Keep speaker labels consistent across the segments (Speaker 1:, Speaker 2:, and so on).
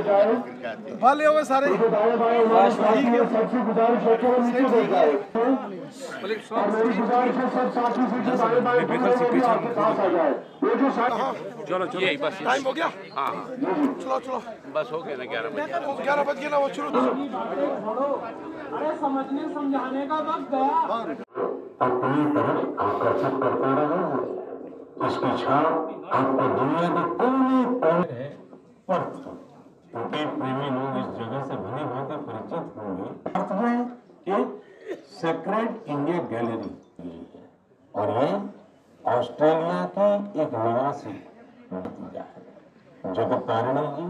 Speaker 1: वाले हुए सारे
Speaker 2: चलो चलो बस
Speaker 1: टाइम हो गया।
Speaker 2: हाँ
Speaker 1: चलो चलो
Speaker 2: बस हो गया ना 11 बजे
Speaker 1: 11 बज गए ना वो शुरू।
Speaker 3: अरे समझने समझाने का वक्त गया।
Speaker 4: अपनी तरफ आकर्षित करता रहा है। इसकी छाप आपको दुनिया के कोने कोने पर क्योंकि प्रेमी लोग इस जगह से भली भांति परिचित होंगे। अर्थ में एक सेक्रेड इंडिया गैलरी और ये ऑस्ट्रेलिया के एक निवासी नतीजा है। जगत तारिणी जी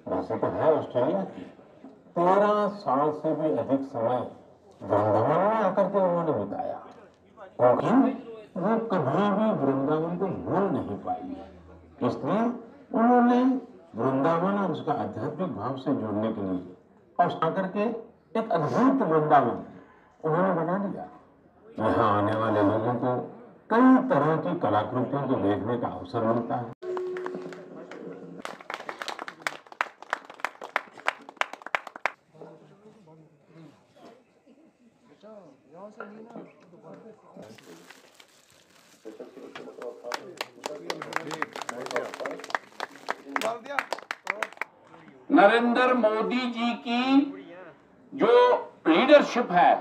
Speaker 4: वैसे तो है ऑस्ट्रेलिया की, 13 साल से भी अधिक समय वृंदावन में आकर के उन्होंने बिताया, लेकिन वो कभी भी वृंदावन को भूल नहीं पाई। इसलिए उन्होंने वृंदावन और उसका आध्यात्मिक भाव से जुड़ने के लिए और आकर के एक अद्भुत वृंदावन उन्होंने बना लिया। यहाँ आने वाले लोगों को कई तरह की कलाकृतियों को देखने का अवसर मिलता है।
Speaker 2: नरेंद्र मोदी जी की जो लीडरशिप है,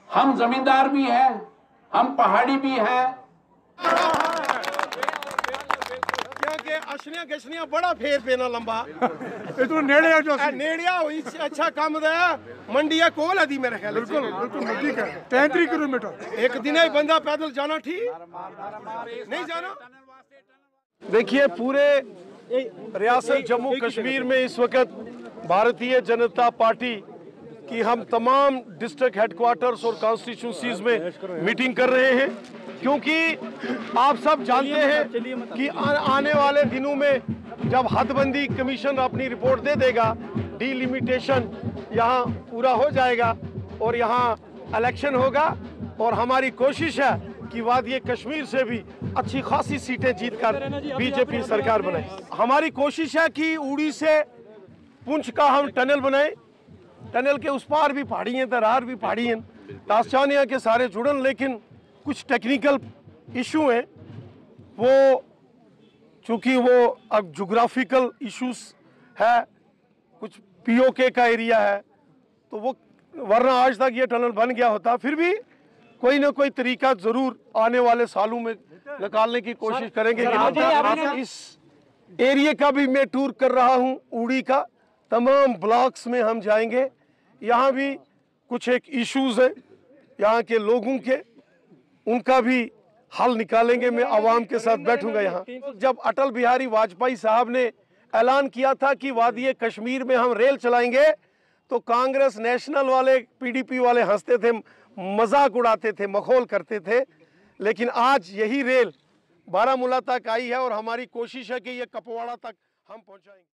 Speaker 2: हम जमींदार भी हैं, हम पहाड़ी भी हैं।
Speaker 1: क्योंकि अशनिया गशनिया बड़ा फेर पेना लंबा
Speaker 5: ये तो नेड़े जो
Speaker 1: नेड़िया अच्छा काम दया मंडिया कोल है दी मेरे ख्याल।
Speaker 5: बिल्कुल बिल्कुल नजदीक है 33 किलोमीटर।
Speaker 1: एक दिन ही बंदा पैदल जाना ठीक नहीं जाना। देखिए पूरे रियासत जम्मू कश्मीर में इस वक्त भारतीय जनता पार्टी की हम तमाम डिस्ट्रिक्ट हेडक्वार्टर्स और कॉन्स्टिट्यूंसीज में मीटिंग कर रहे हैं, क्योंकि आप सब जानते हैं कि आने वाले दिनों में जब हदबंदी कमीशन अपनी रिपोर्ट दे देगा, डीलिमिटेशन यहाँ पूरा हो जाएगा और यहाँ इलेक्शन होगा और हमारी कोशिश है कि वादिये कश्मीर से भी अच्छी खासी सीटें जीतकर बीजेपी सरकार बनाए। हमारी कोशिश है कि उड़ी से पुंछ का हम टनल बनाए, टनल के उस पार भी पहाड़ी हैं, दरार भी पहाड़ी हैं, तास्चानिया के सारे जुड़न, लेकिन कुछ टेक्निकल इशू हैं। वो चूँकि वो अब जोग्राफिकल इश्यूज है, कुछ पीओके का एरिया है, तो वो वरना आज तक ये टनल बन गया होता। फिर भी कोई ना कोई तरीका जरूर आने वाले सालों में निकालने की कोशिश करेंगे। इस एरिया का भी मैं टूर कर रहा हूं, उड़ी का तमाम ब्लॉक्स में हम जाएंगे। यहाँ भी कुछ एक इश्यूज है यहाँ के लोगों के, उनका भी हल निकालेंगे। मैं आवाम के साथ बैठूंगा यहाँ। जब अटल बिहारी वाजपेयी साहब ने ऐलान किया था कि वादिये कश्मीर में हम रेल चलाएंगे, तो कांग्रेस नेशनल वाले पीडीपी वाले हंसते थे, मजाक उड़ाते थे, मखौल करते थे। लेकिन आज यही रेल बारामूला तक आई है और हमारी कोशिश है कि ये कपवाड़ा तक हम पहुंचाएंगे।